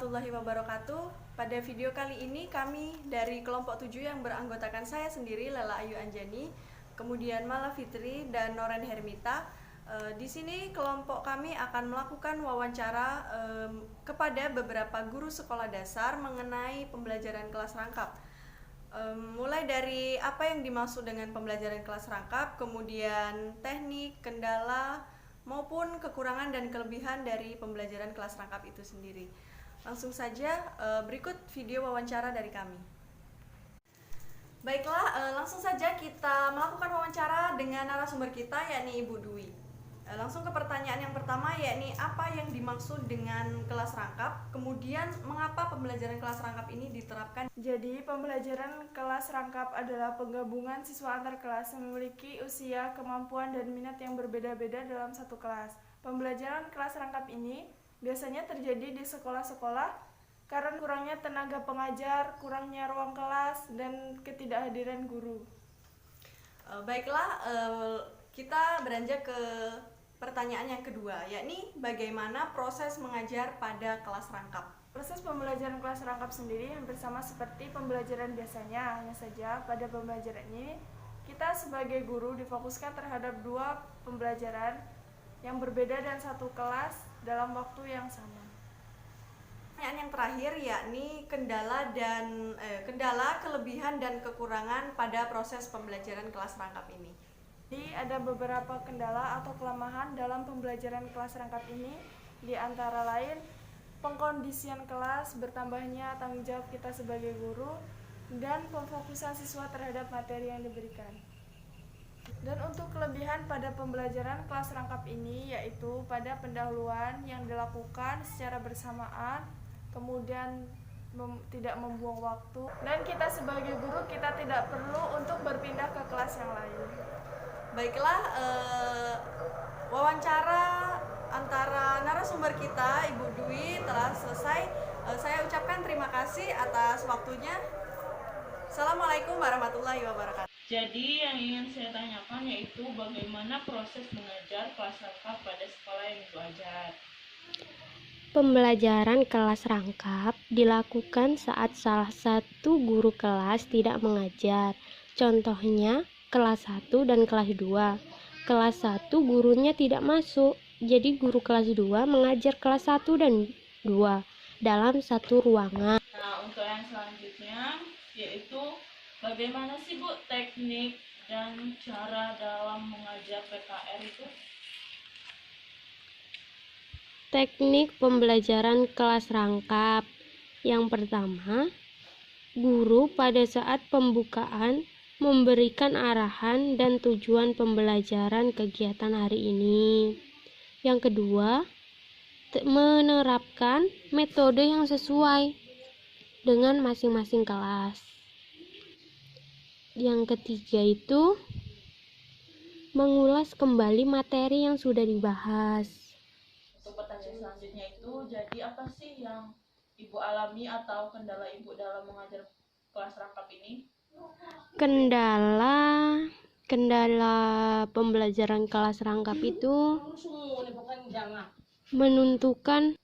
warahmatullahi wabarakatuh. Pada video kali ini kami dari kelompok 7 yang beranggotakan saya sendiri, Lela Ayu Anjani, kemudian Mala Fitri dan Noren Hermita. Di sini kelompok kami akan melakukan wawancara kepada beberapa guru sekolah dasar mengenai pembelajaran kelas rangkap. Mulai dari apa yang dimaksud dengan pembelajaran kelas rangkap, kemudian teknik, kendala, maupun kekurangan dan kelebihan dari pembelajaran kelas rangkap itu sendiri. Langsung saja berikut video wawancara dari kami. Baiklah, langsung saja kita melakukan wawancara dengan narasumber kita, yakni Ibu Dwi. Langsung ke pertanyaan yang pertama, yakni apa yang dimaksud dengan kelas rangkap, kemudian mengapa pembelajaran kelas rangkap ini diterapkan. Jadi, pembelajaran kelas rangkap adalah penggabungan siswa antar kelas yang memiliki usia, kemampuan, dan minat yang berbeda-beda dalam satu kelas. Pembelajaran kelas rangkap ini biasanya terjadi di sekolah-sekolah karena kurangnya tenaga pengajar, kurangnya ruang kelas, dan ketidakhadiran guru. Baiklah, kita beranjak ke pertanyaan yang kedua, yakni bagaimana proses mengajar pada kelas rangkap. Proses pembelajaran kelas rangkap sendiri hampir sama seperti pembelajaran biasanya, hanya saja pada pembelajaran ini kita sebagai guru difokuskan terhadap dua pembelajaran yang berbeda dan satu kelas dalam waktu yang sama. Pertanyaan yang terakhir yakni kendala, kelebihan dan kekurangan pada proses pembelajaran kelas rangkap ini. Jadi ada beberapa kendala atau kelemahan dalam pembelajaran kelas rangkap ini, di antara lain pengkondisian kelas, bertambahnya tanggung jawab kita sebagai guru, dan pemfokusan siswa terhadap materi yang diberikan. Dan untuk kelebihan pada pembelajaran kelas rangkap ini yaitu pada pendahuluan yang dilakukan secara bersamaan, kemudian tidak membuang waktu, dan kita sebagai guru kita tidak perlu untuk berpindah ke kelas yang lain. Baiklah, wawancara antara narasumber kita, Ibu Dwi, telah selesai. Saya ucapkan terima kasih atas waktunya. Assalamualaikum warahmatullahi wabarakatuh. Jadi yang ingin saya tanyakan yaitu bagaimana proses mengajar kelas rangkap pada sekolah yang Ibu ajar. Pembelajaran kelas rangkap dilakukan saat salah satu guru kelas tidak mengajar. Contohnya, kelas 1 dan kelas 2. Kelas 1 gurunya tidak masuk, jadi guru kelas 2 mengajar kelas 1 dan 2 dalam satu ruangan. Nah, untuk yang selanjutnya yaitu bagaimana sih Bu teknik dan cara dalam mengajar PKR itu? Teknik pembelajaran kelas rangkap. Yang pertama, guru pada saat pembukaan memberikan arahan dan tujuan pembelajaran kegiatan hari ini. Yang kedua, menerapkan metode yang sesuai dengan masing-masing kelas. Yang ketiga itu mengulas kembali materi yang sudah dibahas. Untuk pertanyaan selanjutnya itu, jadi apa sih yang Ibu alami atau kendala Ibu dalam mengajar kelas rangkap ini? Kendala pembelajaran kelas rangkap itu menentukan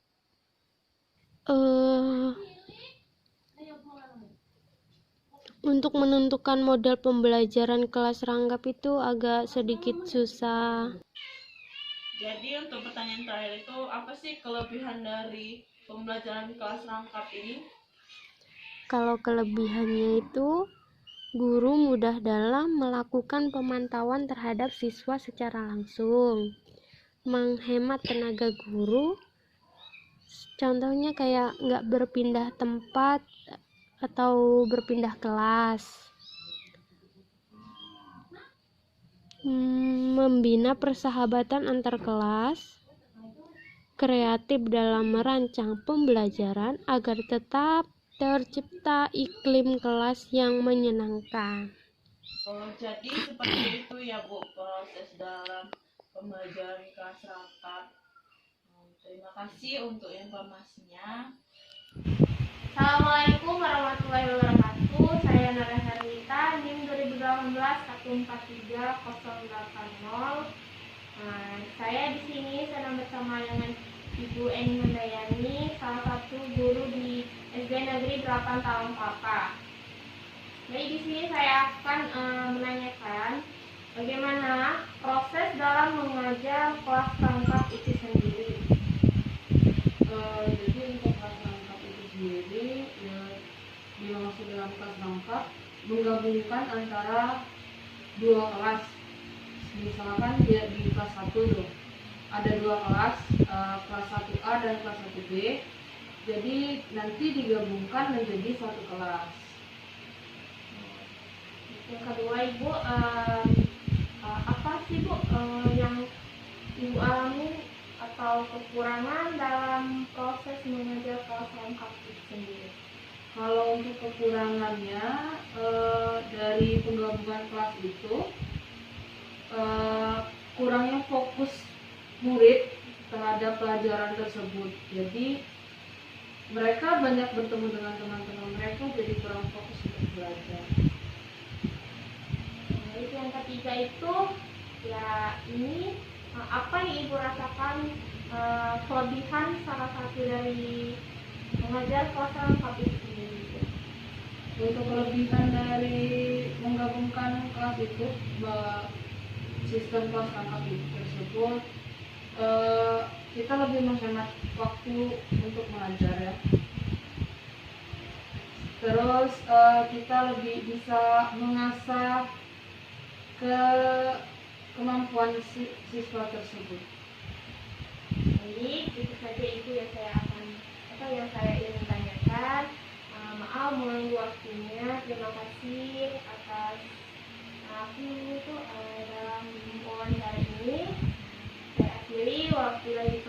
untuk menentukan model pembelajaran kelas rangkap itu agak sedikit susah. Jadi untuk pertanyaan terakhir itu, apa sih kelebihan dari pembelajaran kelas rangkap ini? Kalau kelebihannya itu, guru mudah dalam melakukan pemantauan terhadap siswa secara langsung, menghemat tenaga guru, contohnya kayak nggak berpindah tempat atau berpindah kelas, membina persahabatan antar kelas, kreatif dalam merancang pembelajaran agar tetap tercipta iklim kelas yang menyenangkan. Jadi seperti itu ya Bu proses dalam pembelajaran kelas rangkap. Terima kasih untuk informasinya. Assalamualaikum warahmatullahi wabarakatuh. Saya Noren Hermita, NIM 2018 143 080. Saya di sini sedang bersama dengan Ibu Eni Mandayani, salah satu guru di dari 8 tahun Kakak. Jadi di sini saya akan menanyakan bagaimana proses dalam mengajar kelas rangkap itu sendiri. Jadi untuk kelas rangkap itu sendiri ya, dimaksud dalam kelas rangkap menggabungkan antara dua kelas. Misalkan dia di kelas 1 tuh ada dua kelas, kelas 1A dan kelas 1B. Jadi nanti digabungkan menjadi satu kelas. Yang kedua Ibu, apa sih Bu yang Ibu alami atau kekurangan dalam proses mengajar kelas rangkap itu sendiri? Kalau untuk kekurangannya dari penggabungan kelas itu kurangnya fokus murid terhadap pelajaran tersebut. Jadi mereka banyak bertemu dengan teman-teman mereka, jadi kurang fokus untuk belajar. Nah, itu yang ketiga itu ya ini apa yang Ibu rasakan kelebihan salah satu dari mengajar kelas rangkap itu sendiri? Untuk kelebihan dari menggabungkan kelas itu, sistem kelas rangkap itu tersebut, kita lebih menghemat waktu untuk mengajar ya. Terus kita lebih bisa mengasah kemampuan siswa tersebut. Baik, itu saja Ibu yang saya ingin tanyakan. Maaf mengganggu waktunya. Terima kasih atas dalam wawancara ini. Saya akhiri, waktu lagi